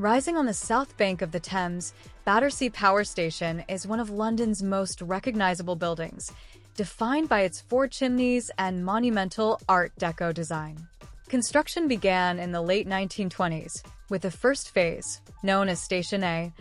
Rising on the south bank of the Thames, Battersea Power Station is one of London's most recognizable buildings, defined by its four chimneys and monumental Art Deco design. Construction began in the late 1920s, with the first phase, known as Station A,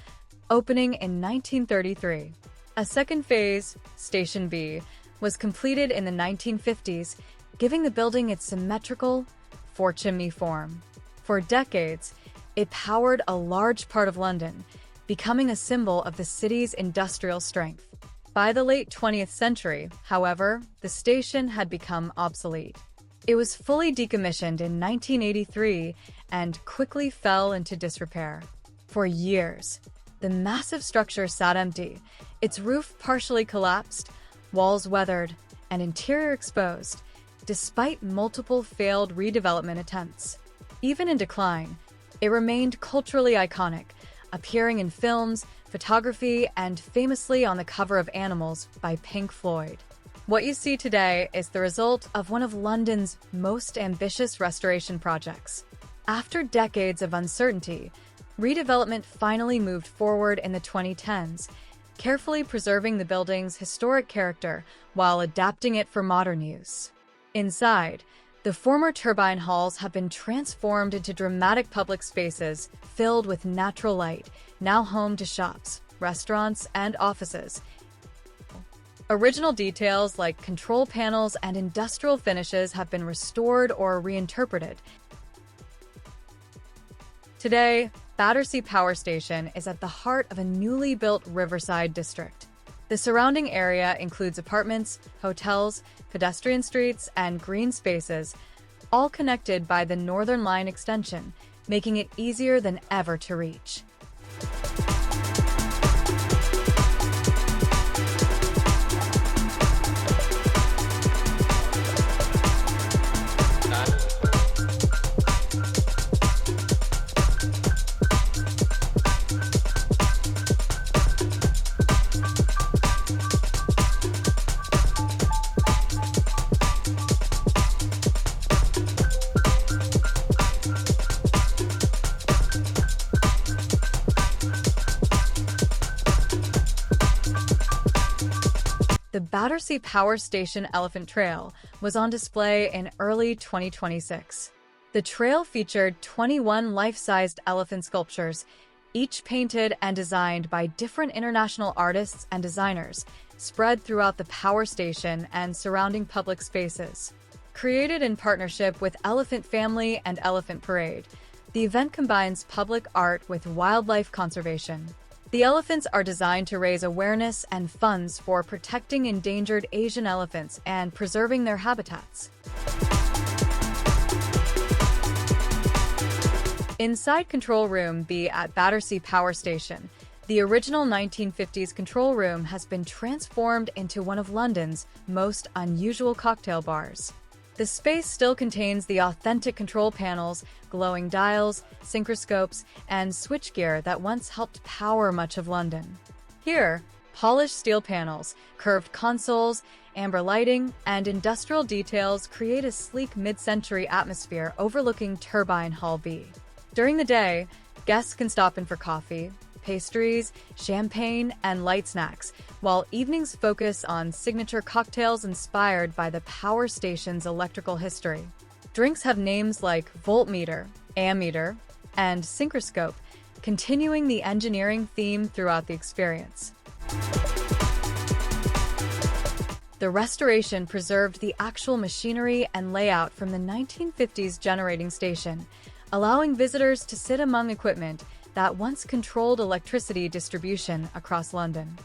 opening in 1933. A second phase, Station B, was completed in the 1950s, giving the building its symmetrical, four-chimney form. For decades, it powered a large part of London, becoming a symbol of the city's industrial strength. By the late 20th century, however, the station had become obsolete. It was fully decommissioned in 1983 and quickly fell into disrepair. For years, the massive structure sat empty, its roof partially collapsed, walls weathered, and interior exposed, despite multiple failed redevelopment attempts. Even in decline, it remained culturally iconic, appearing in films, photography, and famously on the cover of Animals by Pink Floyd. What you see today is the result of one of London's most ambitious restoration projects. After decades of uncertainty, redevelopment finally moved forward in the 2010s, carefully preserving the building's historic character while adapting it for modern use. Inside, the former turbine halls have been transformed into dramatic public spaces filled with natural light, now home to shops, restaurants, and offices. Original details like control panels and industrial finishes have been restored or reinterpreted. Today, Battersea Power Station is at the heart of a newly built riverside district. The surrounding area includes apartments, hotels, pedestrian streets, and green spaces, all connected by the Northern Line extension, making it easier than ever to reach. The Battersea Power Station Elephant Trail was on display in early 2026. The trail featured 21 life-sized elephant sculptures, each painted and designed by different international artists and designers, spread throughout the power station and surrounding public spaces. Created in partnership with Elephant Family and Elephant Parade, the event combines public art with wildlife conservation. The elephants are designed to raise awareness and funds for protecting endangered Asian elephants and preserving their habitats. Inside Control Room B at Battersea Power Station, the original 1950s control room has been transformed into one of London's most unusual cocktail bars. The space still contains the authentic control panels, glowing dials, synchronoscopes, and switchgear that once helped power much of London. Here, polished steel panels, curved consoles, amber lighting, and industrial details create a sleek mid-century atmosphere overlooking Turbine Hall B. During the day, guests can stop in for coffee, pastries, champagne, and light snacks, while evenings focus on signature cocktails inspired by the power station's electrical history. Drinks have names like voltmeter, ammeter, and synchronoscope, continuing the engineering theme throughout the experience. The restoration preserved the actual machinery and layout from the 1950s generating station, allowing visitors to sit among equipment that once controlled electricity distribution across London.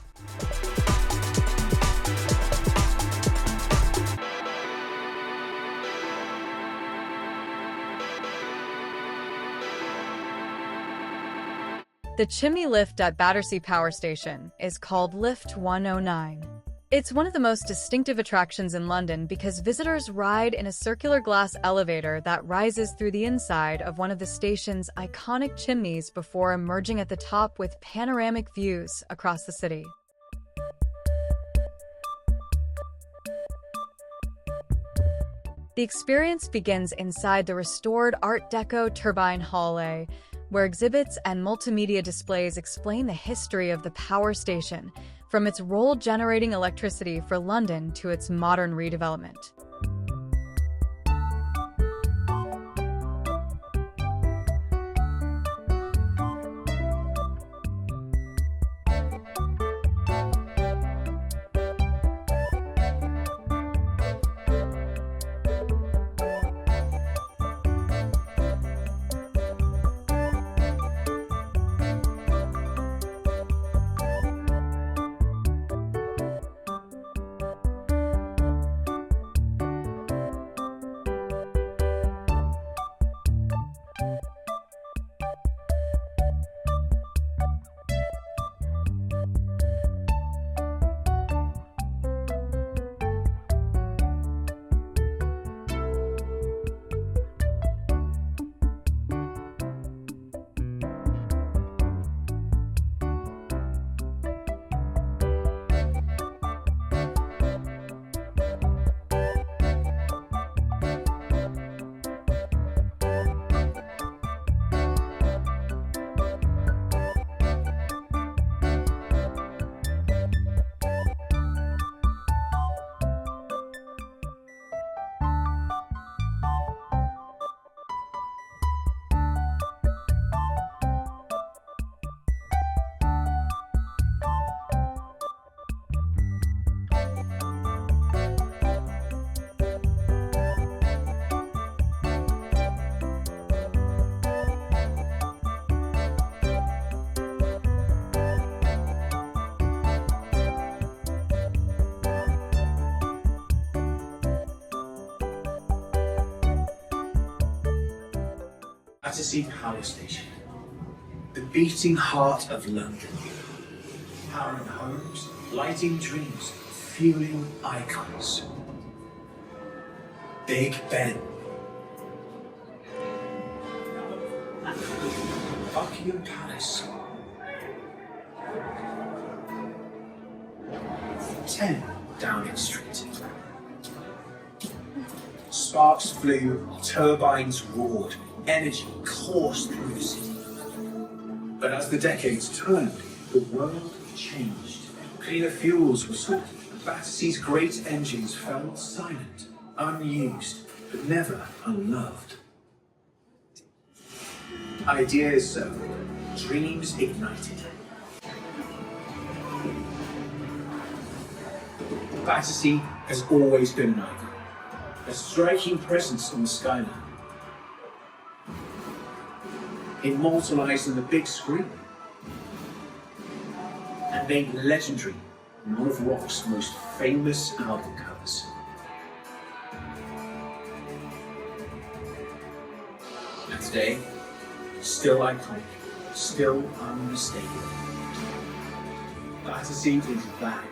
The Chimney Lift at Battersea Power Station is called Lift 109. It's one of the most distinctive attractions in London because visitors ride in a circular glass elevator that rises through the inside of one of the station's iconic chimneys before emerging at the top with panoramic views across the city. The experience begins inside the restored Art Deco Turbine Hall A, where exhibits and multimedia displays explain the history of the power station, from its role generating electricity for London to its modern redevelopment. Battersea Power Station, the beating heart of London, powering homes, lighting dreams, fueling icons. Big Ben, Buckingham Palace, 10 Downing Street. Sparks flew, turbines roared, energy coursed through the city. But as the decades turned, the world changed. Cleaner fuels were sought. Battersea's great engines fell silent, unused, but never unloved. Ideas sown, dreams ignited. Battersea has always been an icon, a striking presence on the skyline, immortalised on the big screen, and made legendary in one of rock's most famous album covers. And today, still iconic, still unmistakable. Battersea is back.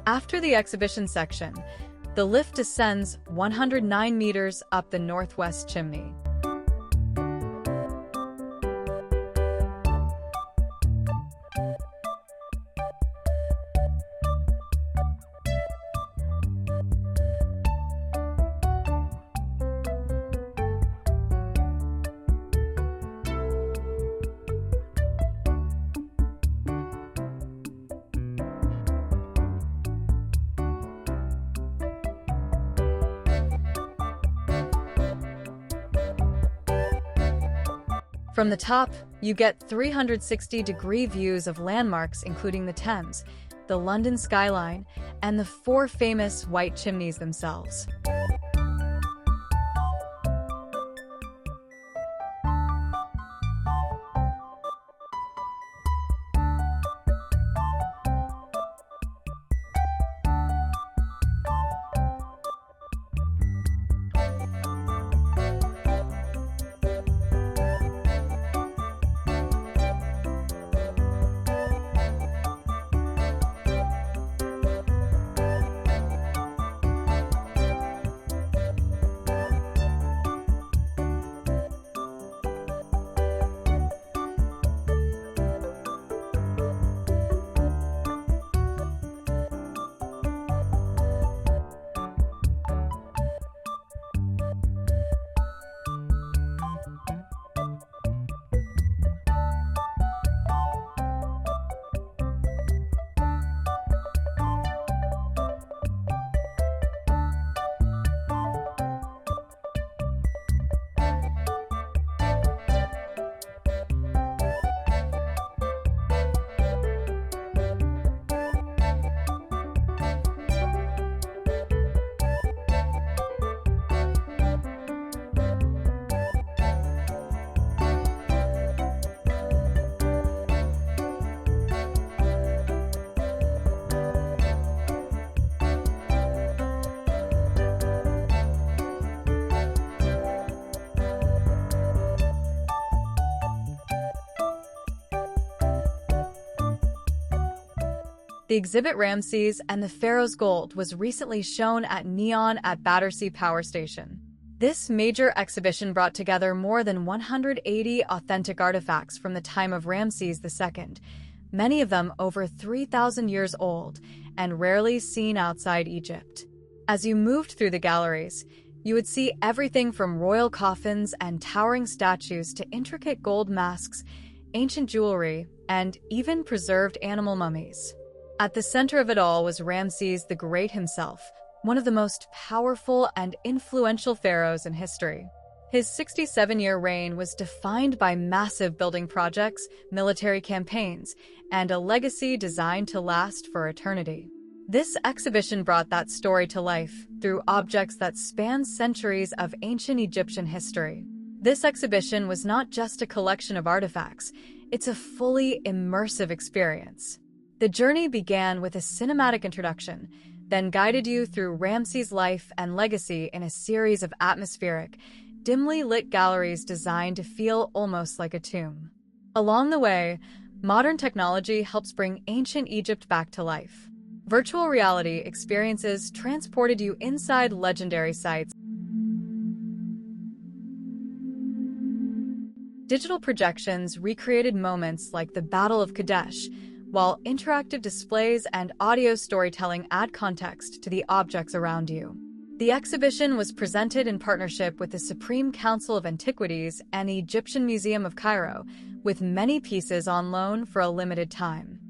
After the exhibition section, the lift descends 109 meters up the northwest chimney. From the top, you get 360-degree views of landmarks including the Thames, the London skyline, and the 4 famous white chimneys themselves. The exhibit Ramses and the Pharaoh's Gold was recently shown at Neon at Battersea Power Station. This major exhibition brought together more than 180 authentic artifacts from the time of Ramses II, many of them over 3,000 years old and rarely seen outside Egypt. As you moved through the galleries, you would see everything from royal coffins and towering statues to intricate gold masks, ancient jewelry, and even preserved animal mummies. At the center of it all was Ramses the Great himself, one of the most powerful and influential pharaohs in history. His 67-year reign was defined by massive building projects, military campaigns, and a legacy designed to last for eternity. This exhibition brought that story to life through objects that span centuries of ancient Egyptian history. This exhibition was not just a collection of artifacts, it's a fully immersive experience. The journey began with a cinematic introduction, then guided you through Ramses' life and legacy in a series of atmospheric, dimly lit galleries designed to feel almost like a tomb. Along the way, modern technology helps bring ancient Egypt back to life. Virtual reality experiences transported you inside legendary sites. Digital projections recreated moments like the Battle of Kadesh, while interactive displays and audio storytelling add context to the objects around you. The exhibition was presented in partnership with the Supreme Council of Antiquities and the Egyptian Museum of Cairo, with many pieces on loan for a limited time.